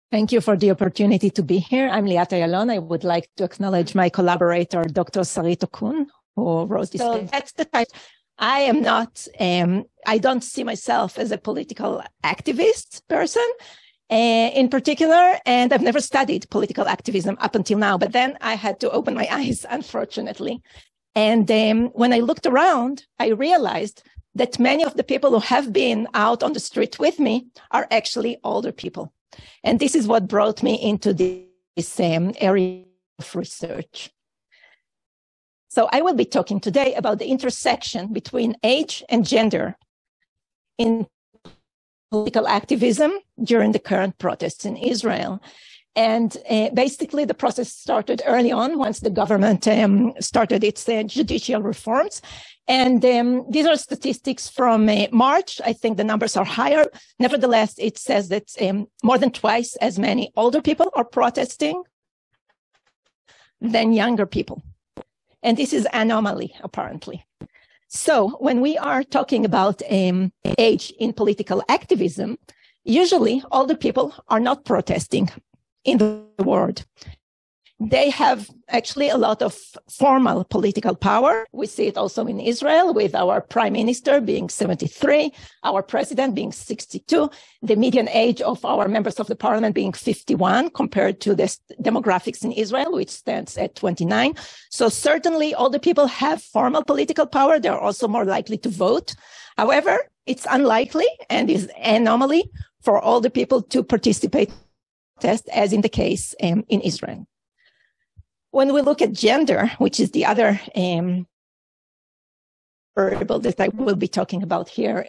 Thank you for the opportunity to be here. I'm Liat Ayalon. I would like to acknowledge my collaborator, Dr. Sarit Okun, who wrote this. So that's the type. I am not, I don't see myself as a political activist person in particular, and I've never studied political activism up until now, but then I had to open my eyes, unfortunately. And when I looked around, I realized that many of the people who have been out on the street with me are actually older people. And this is what brought me into this area of research. So I will be talking today about the intersection between age and gender in political activism during the current protests in Israel. And basically, the process started early on once the government started its judicial reforms. And these are statistics from March. I think the numbers are higher. Nevertheless, it says that more than twice as many older people are protesting than younger people. And this is an anomaly, apparently. So when we are talking about age in political activism, usually older people are not protesting in the world. They have actually a lot of formal political power. We see it also in Israel with our prime minister being 73, our president being 62, the median age of our members of the parliament being 51 compared to the demographics in Israel, which stands at 29. So certainly older people have formal political power. They're also more likely to vote. However, it's unlikely and is an anomaly for older people to participate as in the case in Israel. When we look at gender, which is the other variable that I will be talking about here,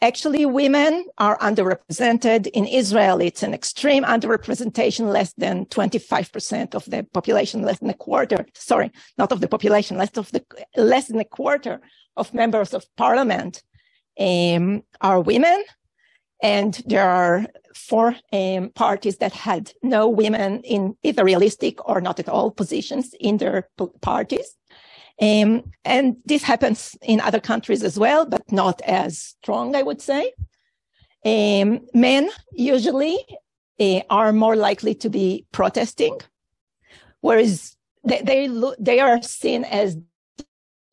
actually women are underrepresented. In Israel, it's an extreme underrepresentation, less than 25% of the population, less than a quarter, sorry, not of the population, less than a quarter of members of parliament are women. And there are 4 parties that had no women in either realistic or not at all positions in their parties. And this happens in other countries as well, but not as strong, I would say. Men usually are more likely to be protesting, whereas they are seen as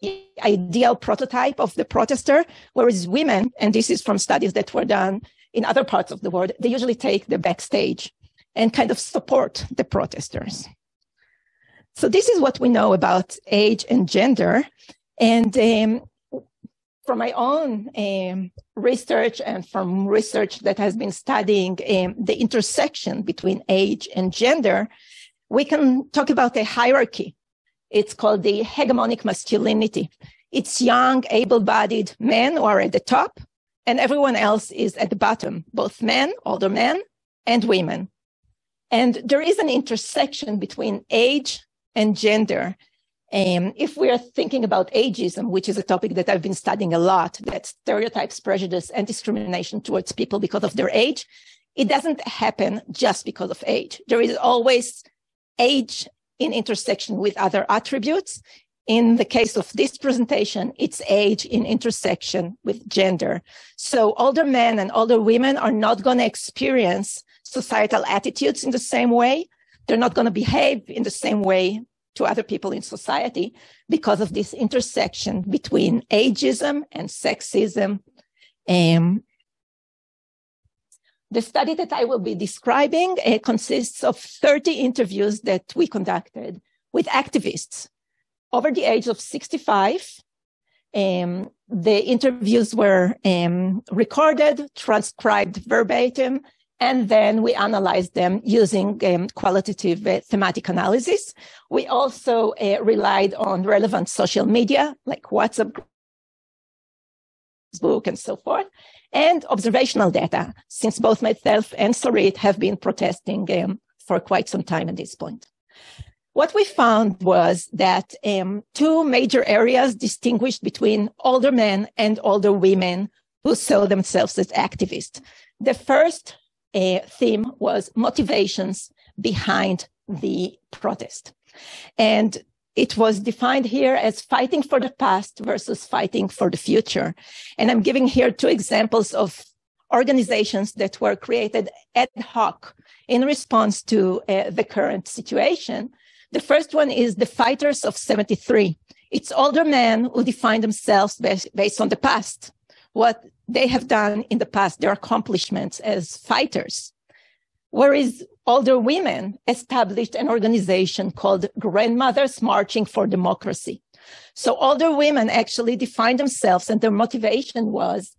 the ideal prototype of the protester, whereas women, and this is from studies that were done in other parts of the world, they usually take the backstage and kind of support the protesters. So this is what we know about age and gender. And from my own research and from research that has been studying the intersection between age and gender, we can talk about a hierarchy. It's called the hegemonic masculinity. It's young, able-bodied men who are at the top, and everyone else is at the bottom, both men, older men, and women. And there is an intersection between age and gender. If we are thinking about ageism, which is a topic that I've been studying a lot, that stereotypes, prejudice, and discrimination towards people because of their age, it doesn't happen just because of age. There is always age in intersection with other attributes. In the case of this presentation, it's age in intersection with gender. So older men and older women are not going to experience societal attitudes in the same way. They're not going to behave in the same way to other people in society because of this intersection between ageism and sexism. The study that I will be describing consists of 30 interviews that we conducted with activists over the age of 65. The interviews were recorded, transcribed verbatim, and then we analyzed them using qualitative thematic analysis. We also relied on relevant social media like WhatsApp, Facebook, and so forth, and observational data, since both myself and Sarit have been protesting for quite some time at this point. What we found was that 2 major areas distinguished between older men and older women who saw themselves as activists. The first theme was motivations behind the protest. And it was defined here as fighting for the past versus fighting for the future. And I'm giving here 2 examples of organizations that were created ad hoc in response to the current situation. The first one is the Fighters of 73. It's older men who define themselves based on the past, what they have done in the past, their accomplishments as fighters. Whereas older women established an organization called Grandmothers Marching for Democracy. So older women actually defined themselves, and their motivation was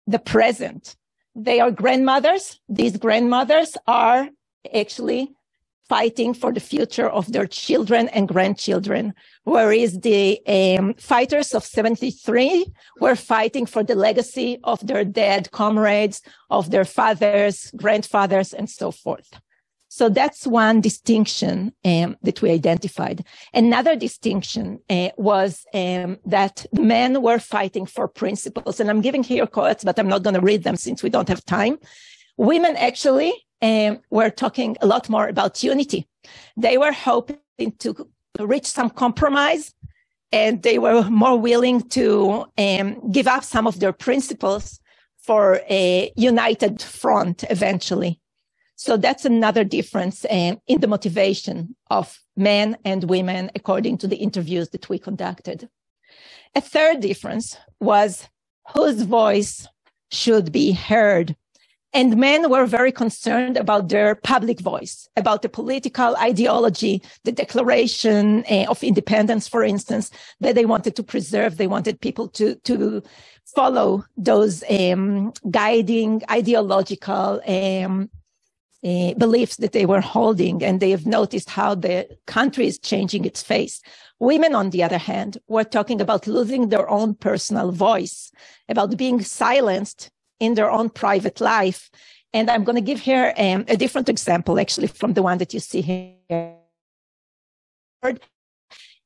the present. They are grandmothers. These grandmothers are actually fighting for the future of their children and grandchildren, whereas the Fighters of 73 were fighting for the legacy of their dead comrades, of their fathers, grandfathers, and so forth. So that's one distinction that we identified. Another distinction was that men were fighting for principles. And I'm giving here quotes, but I'm not going to read them since we don't have time. Women actually were talking a lot more about unity. They were hoping to reach some compromise, and they were more willing to give up some of their principles for a united front eventually. So that's another difference in the motivation of men and women, according to the interviews that we conducted. A third difference was whose voice should be heard. And men were very concerned about their public voice, about the political ideology, the Declaration of Independence, for instance, that they wanted to preserve. They wanted people to follow those guiding ideological beliefs that they were holding. And they have noticed how the country is changing its face. Women, on the other hand, were talking about losing their own personal voice, about being silenced in their own private life. And I'm going to give here a different example, actually, from the one that you see here.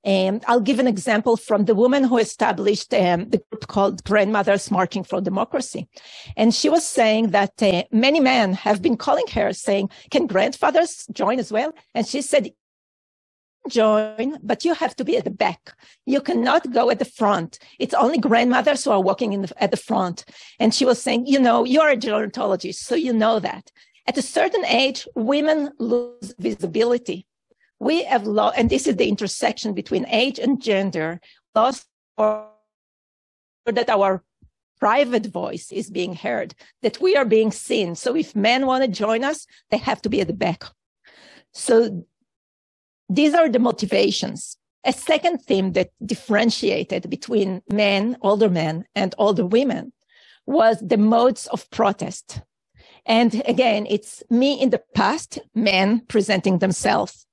And I'll give an example from the woman who established the group called Grandmothers Marching for Democracy. And she was saying that many men have been calling her saying, can grandfathers join as well? And she said, join, but you have to be at the back. You cannot go at the front. It's only grandmothers who are walking at the front. And she was saying, you know, you are a gerontologist, so you know that. At a certain age, women lose visibility. We have lost, and this is the intersection between age and gender, lost that our private voice is being heard, that we are being seen. So if men want to join us, they have to be at the back. So these are the motivations. A second theme that differentiated between men, older men, and older women was the modes of protest. And again, it's me in the past, men presenting themselves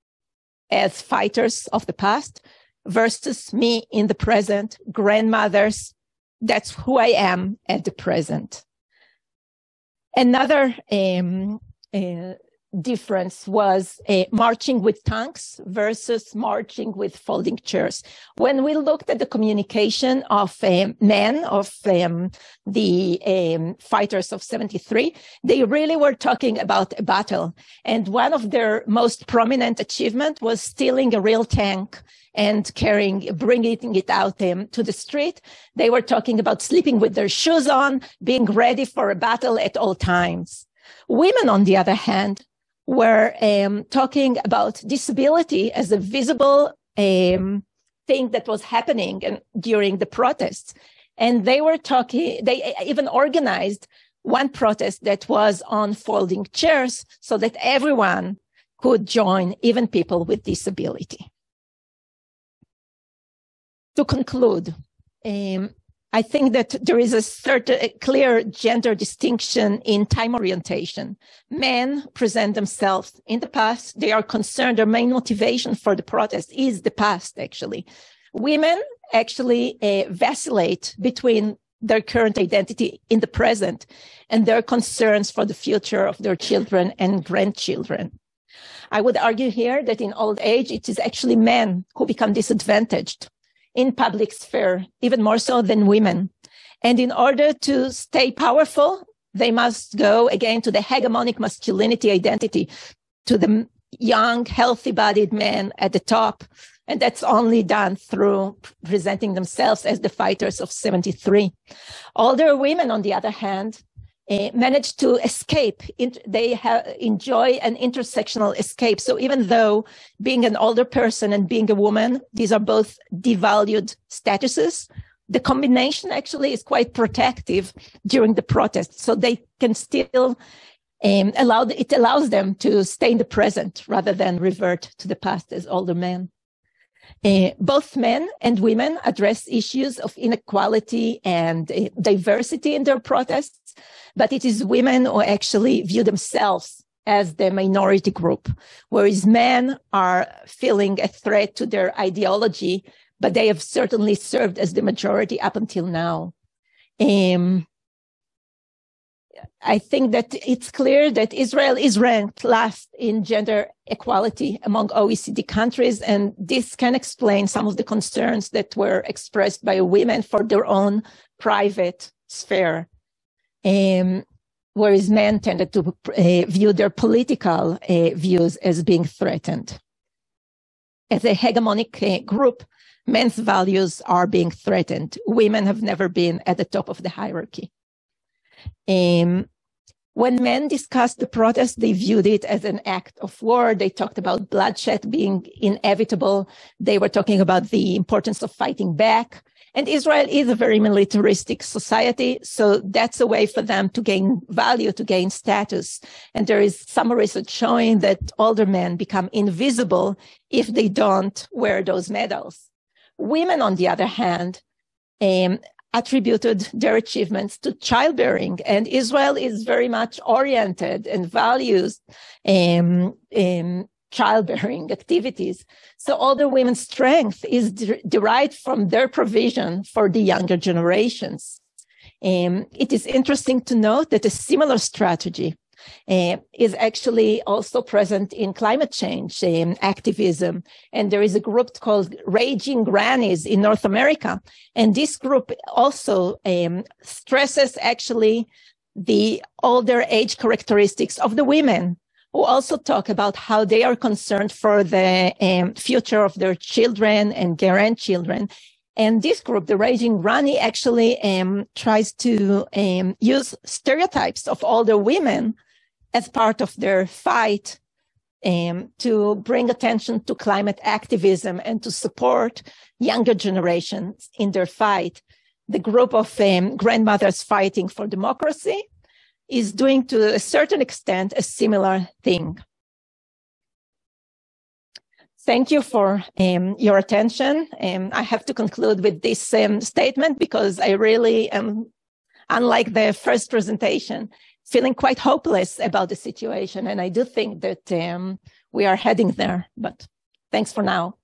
as fighters of the past, versus me in the present, grandmothers. That's who I am at the present. Another difference was marching with tanks versus marching with folding chairs. When we looked at the communication of men, of the Fighters of 73, they really were talking about a battle. And one of their most prominent achievement was stealing a real tank and bringing it out to the street. They were talking about sleeping with their shoes on, being ready for a battle at all times. Women, on the other hand, were talking about disability as a visible thing that was happening during the protests. And they even organized one protest that was on folding chairs so that everyone could join, even people with disability. To conclude, I think that there is a clear gender distinction in time orientation. Men present themselves in the past. They are concerned. Their main motivation for the protest is the past, actually. Women actually vacillate between their current identity in the present and their concerns for the future of their children and grandchildren. I would argue here that in old age, it is actually men who become disadvantaged in public sphere, even more so than women. And in order to stay powerful, they must go again to the hegemonic masculinity identity, to the young, healthy-bodied men at the top. And that's only done through presenting themselves as the Fighters of 73. Older women, on the other hand, manage to escape. They enjoy an intersectional escape. So even though being an older person and being a woman, these are both devalued statuses, the combination actually is quite protective during the protest. So they can still it allows them to stay in the present rather than revert to the past as older men. Both men and women address issues of inequality and diversity in their protests, but it is women who actually view themselves as the minority group, whereas men are feeling a threat to their ideology, but they have certainly served as the majority up until now. I think that it's clear that Israel is ranked last in gender equality among OECD countries, and this can explain some of the concerns that were expressed by women for their own private sphere, whereas men tended to view their political views as being threatened. As a hegemonic group, men's values are being threatened. Women have never been at the top of the hierarchy. When men discussed the protest, they viewed it as an act of war. They talked about bloodshed being inevitable. They were talking about the importance of fighting back. And Israel is a very militaristic society, so that's a way for them to gain value, to gain status. And there is some research showing that older men become invisible if they don't wear those medals. Women, on the other hand, attributed their achievements to childbearing, and Israel is very much oriented and values childbearing activities. So older women's strength is derived from their provision for the younger generations. It is interesting to note that a similar strategy is actually also present in climate change activism. And there is a group called Raging Grannies in North America. And this group also stresses actually the older age characteristics of the women, who also talk about how they are concerned for the future of their children and grandchildren. And this group, the Raging Granny, actually tries to use stereotypes of older women as part of their fight to bring attention to climate activism and to support younger generations in their fight. The group of grandmothers fighting for democracy is doing, to a certain extent, a similar thing. Thank you for your attention. I have to conclude with this statement because I really am, unlike the first presentation, feeling quite hopeless about the situation. And I do think that we are heading there, but thanks for now.